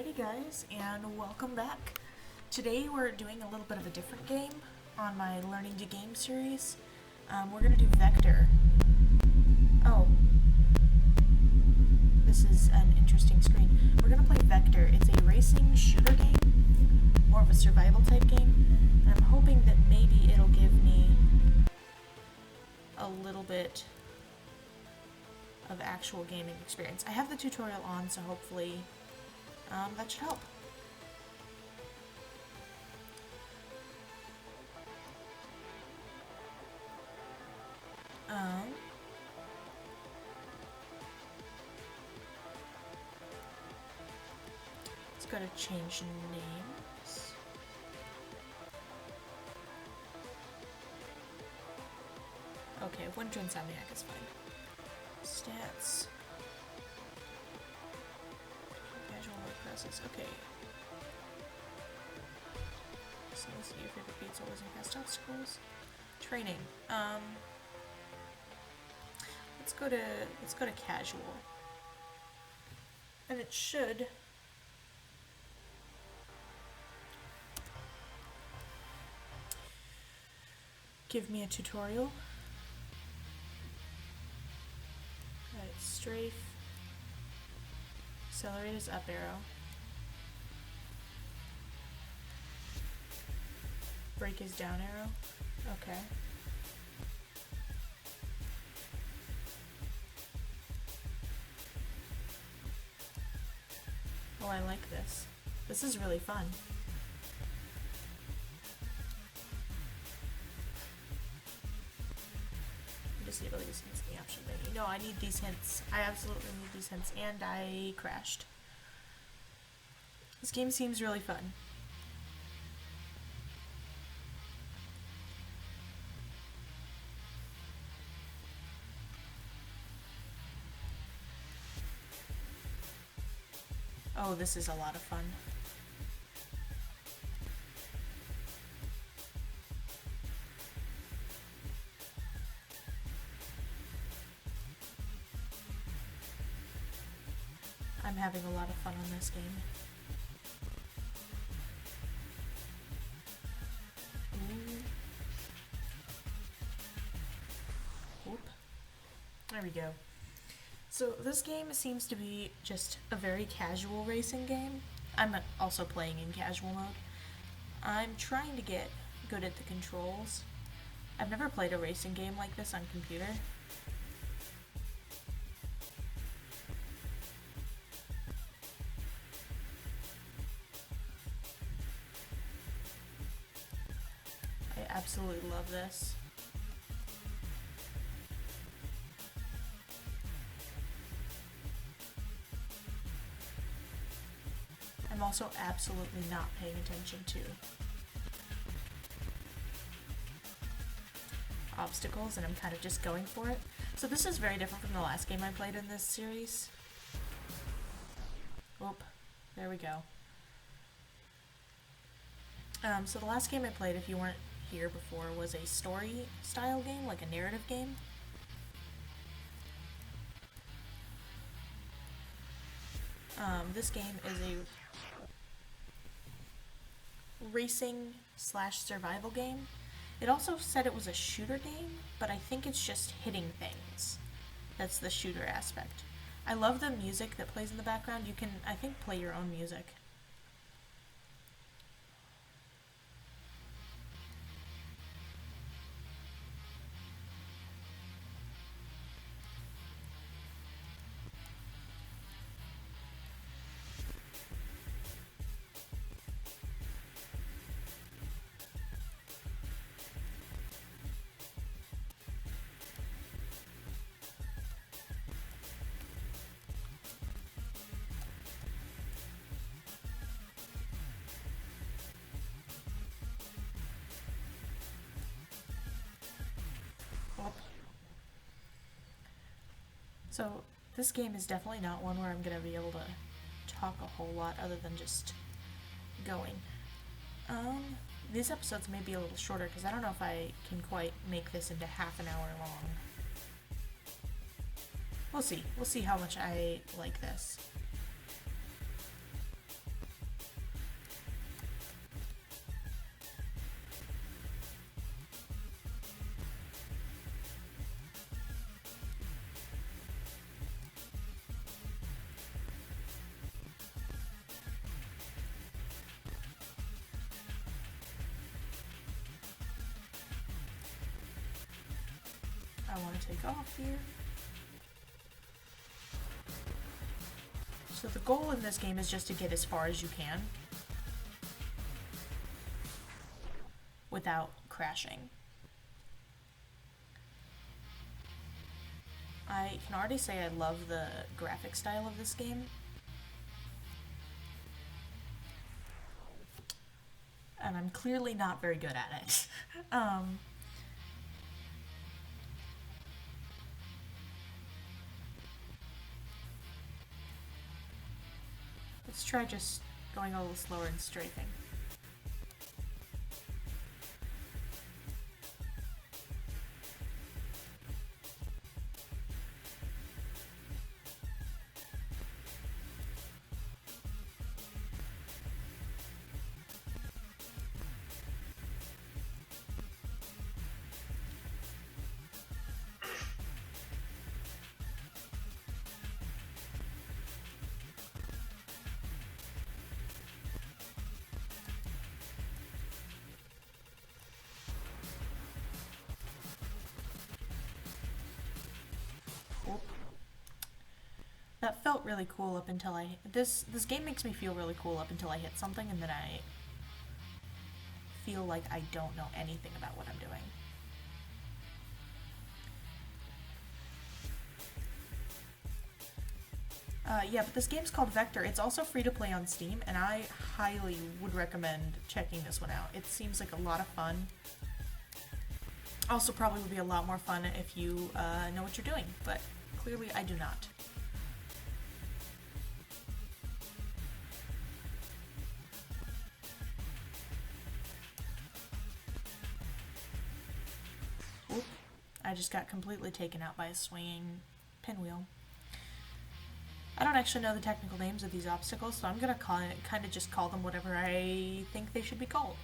Alrighty guys, and welcome back. Today we're doing a little bit of a different game on my Learning to Game series. We're going to do Vecter. Oh. This is an interesting screen. We're going to play Vecter. It's a racing shooter game, more of a survival type game. And I'm hoping that maybe it'll give me a little bit of actual gaming experience. I have the tutorial on, so hopefully that should help. Let's go to change names. Okay, Winter Insomniac is fine. Stats. Casual work process. Okay. So let's see your favorite pizza was in past obstacles. Training. Let's go to casual. And it should give me a tutorial. Alright, strafe. Accelerate is up arrow. Brake is down arrow. Okay. Oh, I like this. This is really fun. Disable these hints in the option menu. No, I need these hints. I absolutely need these hints, and I crashed. This game seems really fun. Oh, this is a lot of fun. I'm having a lot of fun on this game. Whoop. There we go. So this game seems to be just a very casual racing game. I'm also playing in casual mode. I'm trying to get good at the controls. I've never played a racing game like this on computer. I absolutely love this. I'm also absolutely not paying attention to obstacles, and I'm kind of just going for it. So this is very different from the last game I played in this series. Whoop, there we go. So the last game I played, if you weren't here before, was a story style game, like a narrative game. This game is a racing / survival game. It also said it was a shooter game, but I think it's just hitting things. That's the shooter aspect. I love the music that plays in the background. You can, I think, play your own music. So this game is definitely not one where I'm going to be able to talk a whole lot other than just going. These episodes may be a little shorter because I don't know if I can quite make this into half an hour long. We'll see. We'll see how much I like this. I want to take off here. So the goal in this game is just to get as far as you can without crashing. I can already say I love the graphic style of this game. And I'm clearly not very good at it. Let's try just going a little slower and strafing. That felt really cool up until this game makes me feel really cool up until I hit something, and then I feel like I don't know anything about what I'm doing. Yeah, but this game's called Vector. It's also free to play on Steam, and I highly would recommend checking this one out. It seems like a lot of fun. Also probably would be a lot more fun if you know what you're doing, but clearly I do not. Oop. I just got completely taken out by a swinging pinwheel. I don't actually know the technical names of these obstacles, so I'm gonna kind of just call them whatever I think they should be called.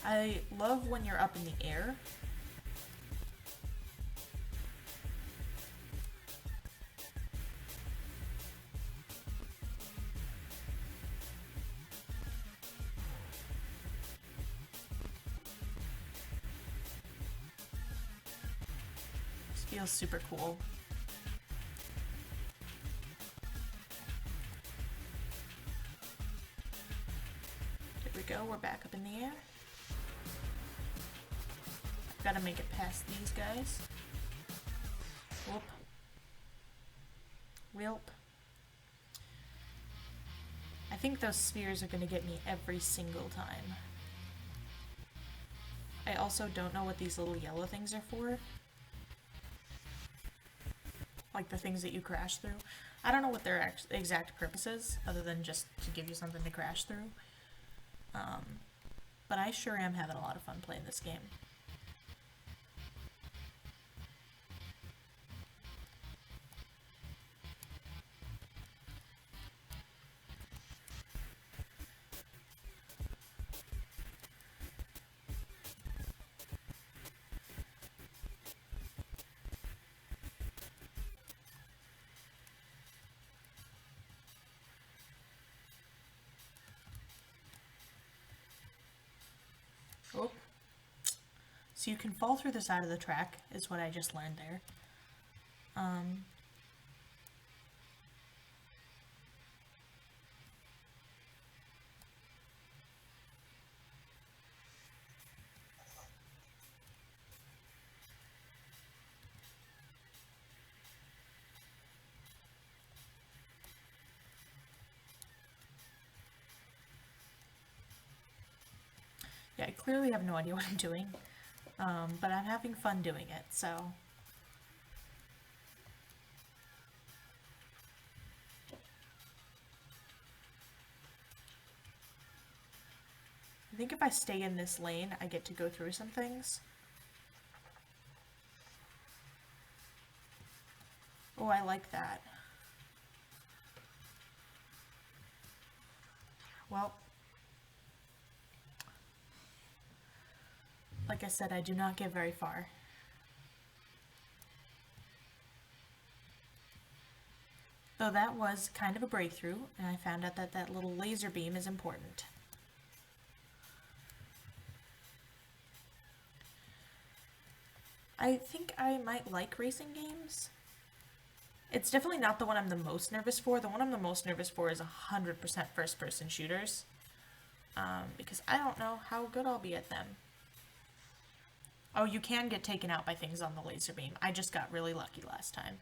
I love when you're up in the air. This feels super cool. There we go, we're back up in the air. Gotta make it past these guys. Whoop. Whelp. I think those spheres are gonna get me every single time. I also don't know what these little yellow things are for. Like the things that you crash through. I don't know what their exact purpose is, other than just to give you something to crash through. But I sure am having a lot of fun playing this game. Oh. So you can fall through the side of the track, is what I just learned there. Yeah, I clearly have no idea what I'm doing, but I'm having fun doing it, so... I think if I stay in this lane, I get to go through some things. Oh, I like that. Well, like I said, I do not get very far. Though that was kind of a breakthrough, and I found out that that little laser beam is important. I think I might like racing games. It's definitely not the one I'm the most nervous for. The one I'm the most nervous for is 100% first-person shooters. Because I don't know how good I'll be at them. Oh, you can get taken out by things on the laser beam. I just got really lucky last time.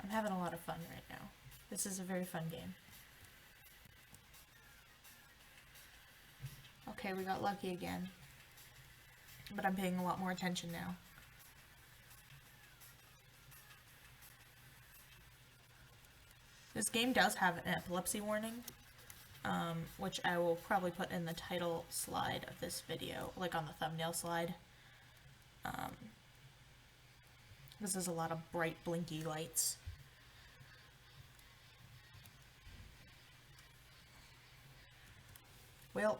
I'm having a lot of fun right now. This is a very fun game. Okay, we got lucky again. But I'm paying a lot more attention now. This game does have an epilepsy warning, which I will probably put in the title slide of this video, like on the thumbnail slide. This is a lot of bright blinky lights. Welp.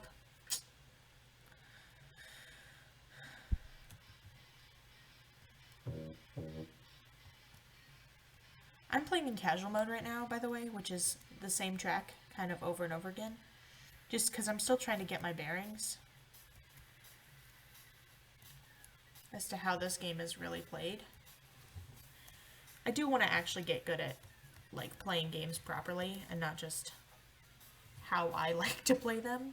I'm playing in casual mode right now, by the way, which is the same track kind of over and over again. Just because I'm still trying to get my bearings as to how this game is really played. I do want to actually get good at like playing games properly and not just how I like to play them.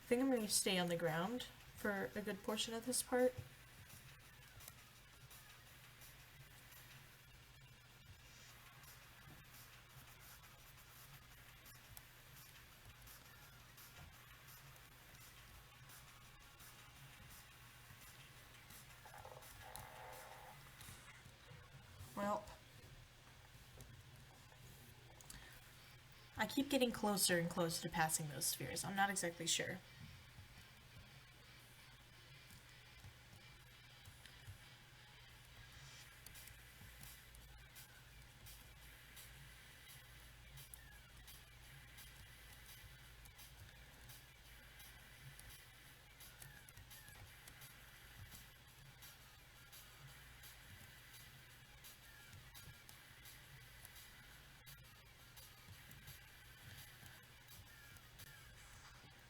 I think I'm going to stay on the ground for a good portion of this part. Well, I keep getting closer and closer to passing those spheres. I'm not exactly sure.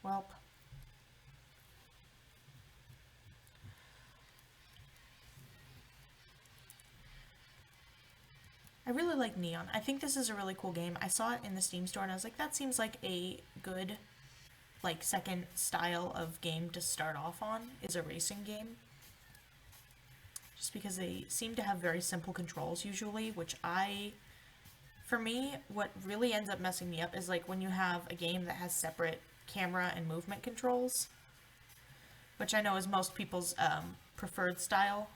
Welp. I really like Neon. I think this is a really cool game. I saw it in the Steam store and I was like, that seems like a good, like, second style of game to start off on, is a racing game. Just because they seem to have very simple controls usually, which for me, what really ends up messing me up is like when you have a game that has separate camera and movement controls, which I know is most people's preferred style.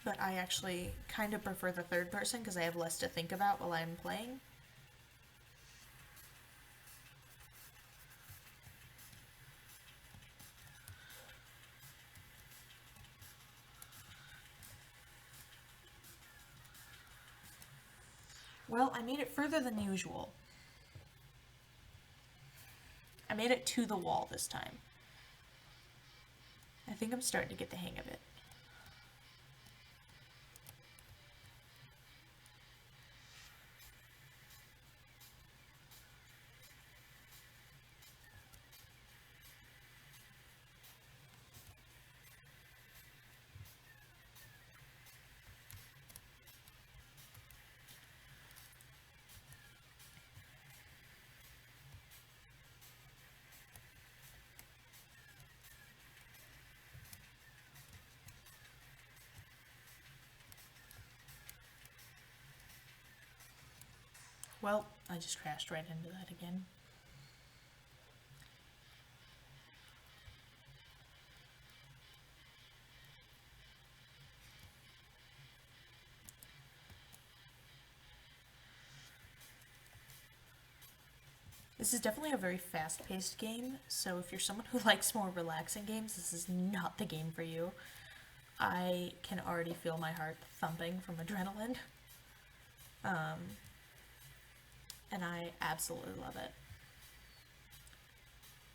But I actually kind of prefer the third person because I have less to think about while I'm playing. Well, I made it further than usual. I made it to the wall this time. I think I'm starting to get the hang of it. Well, I just crashed right into that again. This is definitely a very fast-paced game, so if you're someone who likes more relaxing games, this is not the game for you. I can already feel my heart thumping from adrenaline. And I absolutely love it.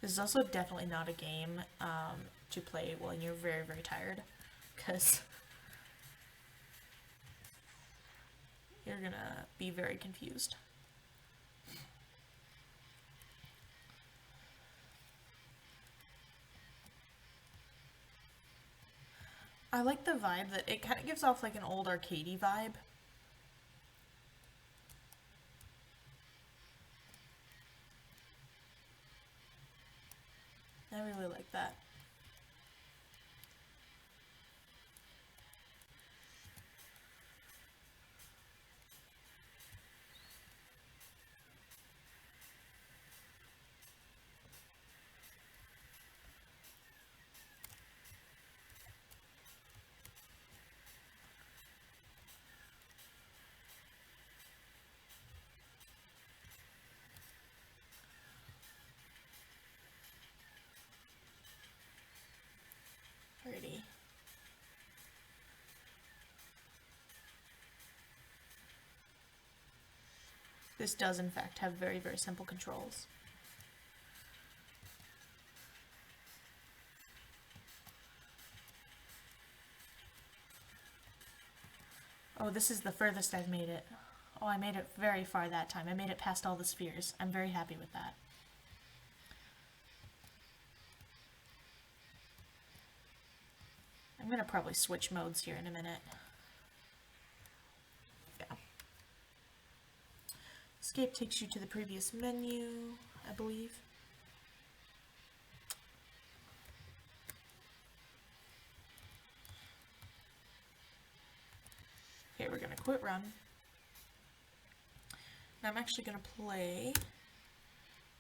This is also definitely not a game to play when you're very, very tired, because you're gonna be very confused. I like the vibe that it kind of gives off like an old arcadey vibe. I really like that. Pretty. This does in fact have very, very simple controls. Oh, this is the furthest I've made it. Oh, I made it very far that time. I made it past all the spheres. I'm very happy with that. I'm gonna probably switch modes here in a minute. Yeah. Escape takes you to the previous menu, I believe. Okay, we're gonna quit run. Now I'm actually gonna play,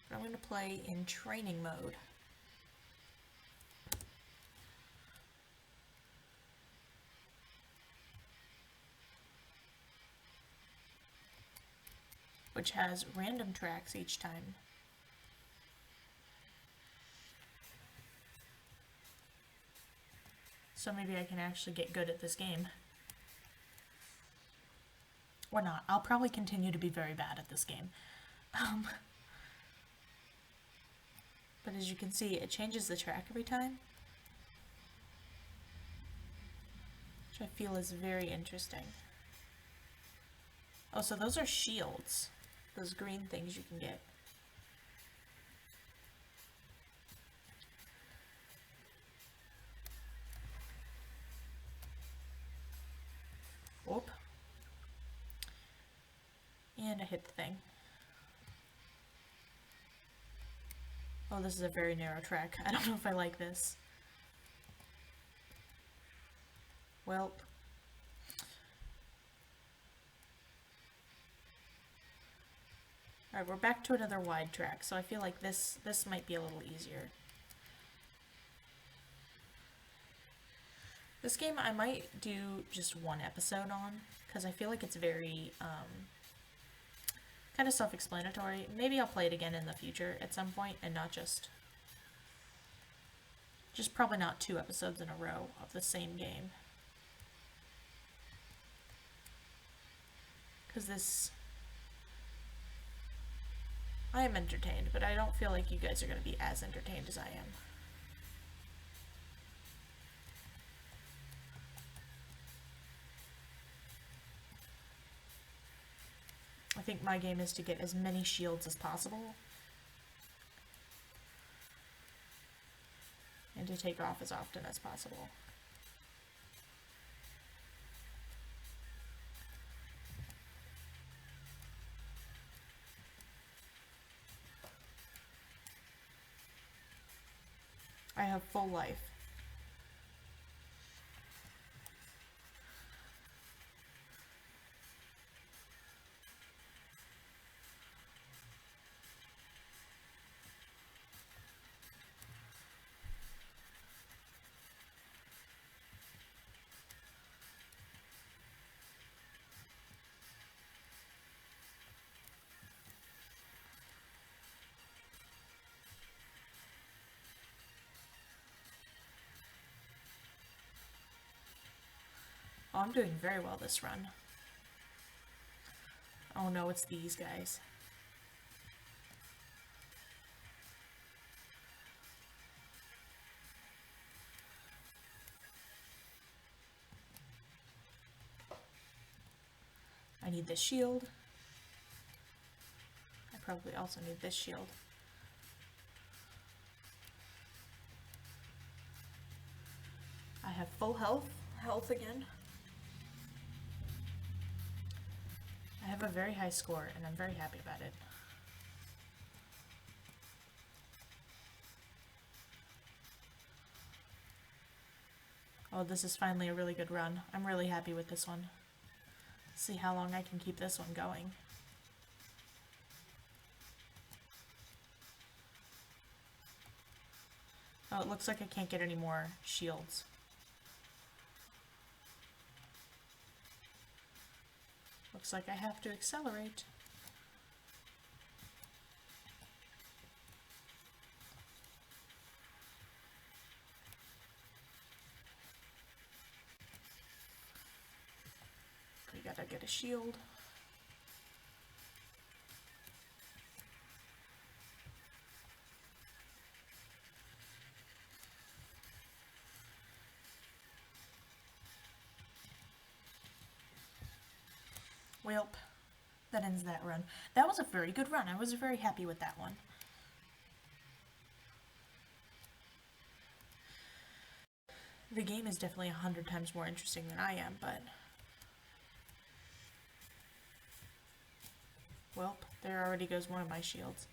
I'm gonna play in training mode. Which has random tracks each time. So maybe I can actually get good at this game. Or not. I'll probably continue to be very bad at this game. But as you can see, it changes the track every time. Which I feel is very interesting. Oh, so those are shields. Those green things you can get. Whoop. And I hit the thing. Oh, this is a very narrow track. I don't know if I like this. Well. Alright, we're back to another wide track, so I feel like this might be a little easier. This game I might do just one episode on, because I feel like it's very, kind of self-explanatory. Maybe I'll play it again in the future at some point, and not just probably not 2 episodes in a row of the same game. Because this... I am entertained, but I don't feel like you guys are going to be as entertained as I am. I think my game is to get as many shields as possible. And to take off as often as possible. I have full life. Oh, I'm doing very well this run. Oh no, it's these guys. I need this shield. I probably also need this shield. I have full health again. I have a very high score and I'm very happy about it. Oh, this is finally a really good run. I'm really happy with this one. Let's see how long I can keep this one going. Oh, it looks like I can't get any more shields. Looks like I have to accelerate. We gotta get a shield. Welp, that ends that run. That was a very good run. I was very happy with that one. The game is definitely 100 times more interesting than I am, but... Welp, there already goes one of my shields.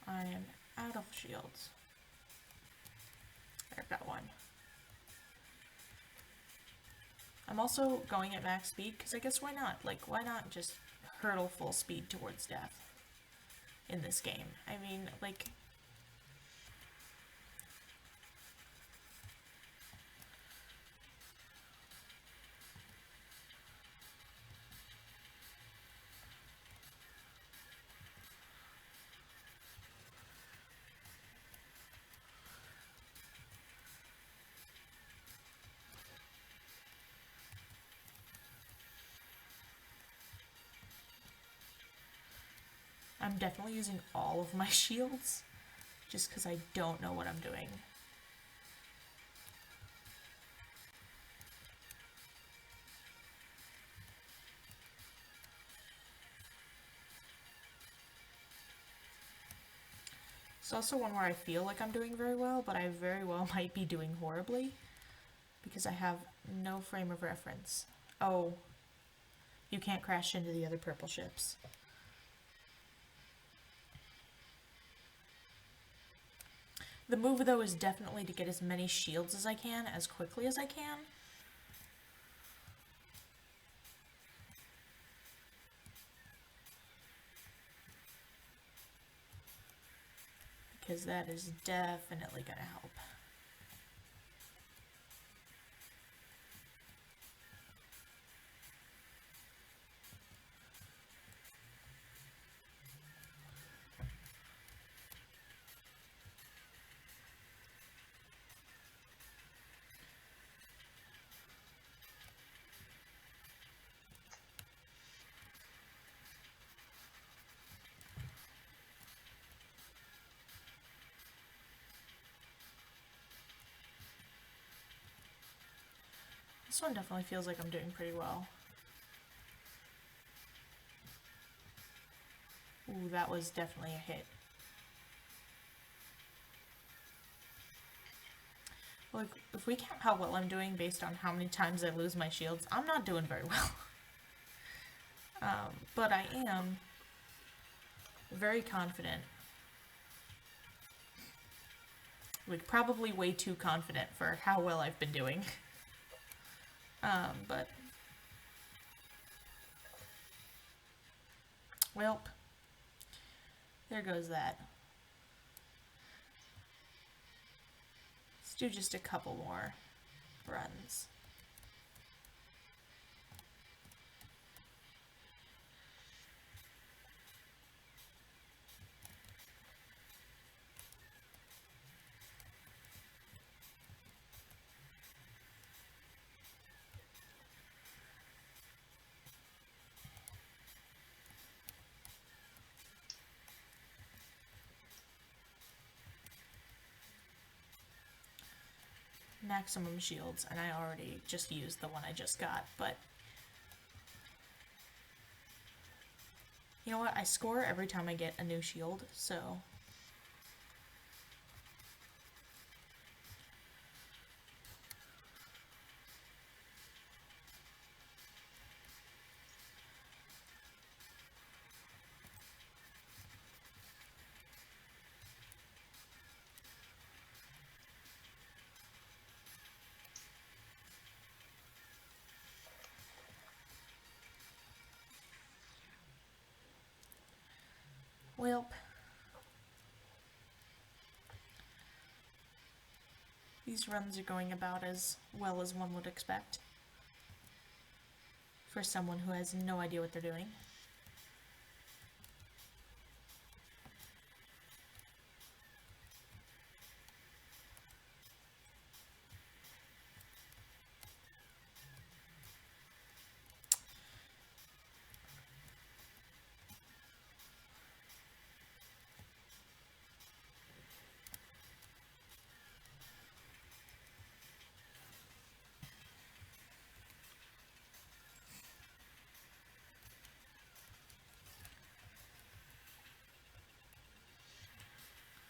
I am out of shields. I've got one. I'm also going at max speed, because I guess why not? Like, why not just hurtle full speed towards death in this game? I mean, like... I'm definitely using all of my shields, just because I don't know what I'm doing. It's also one where I feel like I'm doing very well, but I very well might be doing horribly, because I have no frame of reference. Oh, you can't crash into the other purple ships. The move, though, is definitely to get as many shields as I can, as quickly as I can. Because that is definitely gonna help. This one definitely feels like I'm doing pretty well. Ooh, that was definitely a hit. Look, if we count how well I'm doing based on how many times I lose my shields, I'm not doing very well. But I am very confident. Like, probably way too confident for how well I've been doing. But... Welp. There goes that. Let's do just a couple more runs. maximum shields, and I already just used the one I just got, but you know what? I score every time I get a new shield, so well, these runs are going about as well as one would expect for someone who has no idea what they're doing.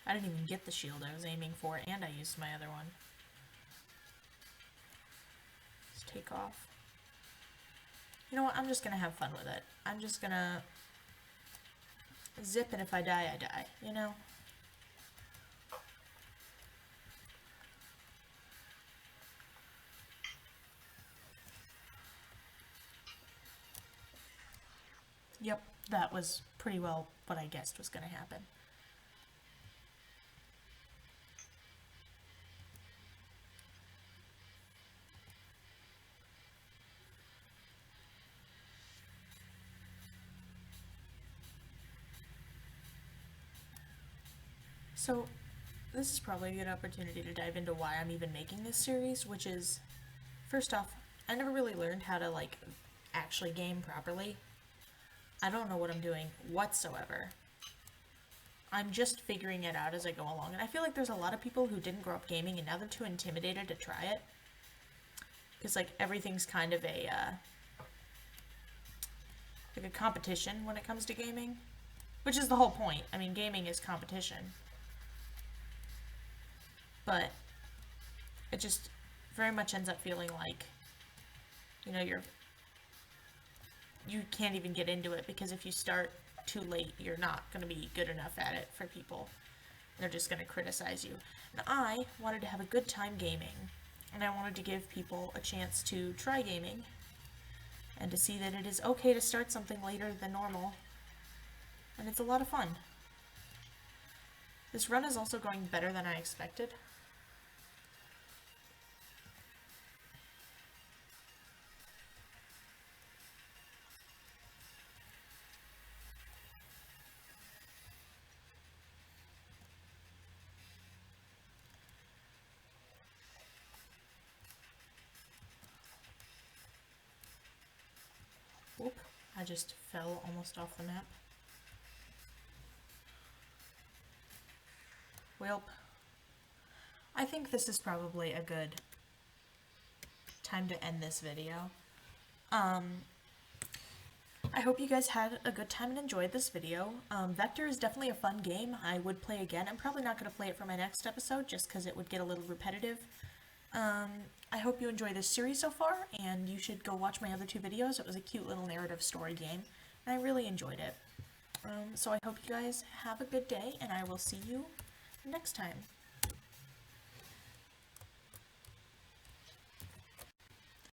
I didn't even get the shield I was aiming for, and I used my other one. Let's take off. You know what? I'm just gonna have fun with it. I'm just gonna zip, and if I die, I die, you know? Yep, that was pretty well what I guessed was gonna happen. So, this is probably a good opportunity to dive into why I'm even making this series, which is, first off, I never really learned how to, like, actually game properly. I don't know what I'm doing whatsoever. I'm just figuring it out as I go along, and I feel like there's a lot of people who didn't grow up gaming and now they're too intimidated to try it. Because, like, everything's kind of like a competition when it comes to gaming. Which is the whole point. I mean, gaming is competition. But it just very much ends up feeling like, you know, you can't even get into it, because if you start too late, you're not going to be good enough at it for people. They're just going to criticize you. And I wanted to have a good time gaming, and I wanted to give people a chance to try gaming and to see that it is okay to start something later than normal, and it's a lot of fun. This run is also going better than I expected. Whoop, I just fell almost off the map. Welp. I think this is probably a good time to end this video. I hope you guys had a good time and enjoyed this video. Vector is definitely a fun game. I would play again. I'm probably not going to play it for my next episode just because it would get a little repetitive. I hope you enjoy this series so far, and you should go watch my other two videos. It was a cute little narrative story game, and I really enjoyed it. So I hope you guys have a good day, and I will see you next time.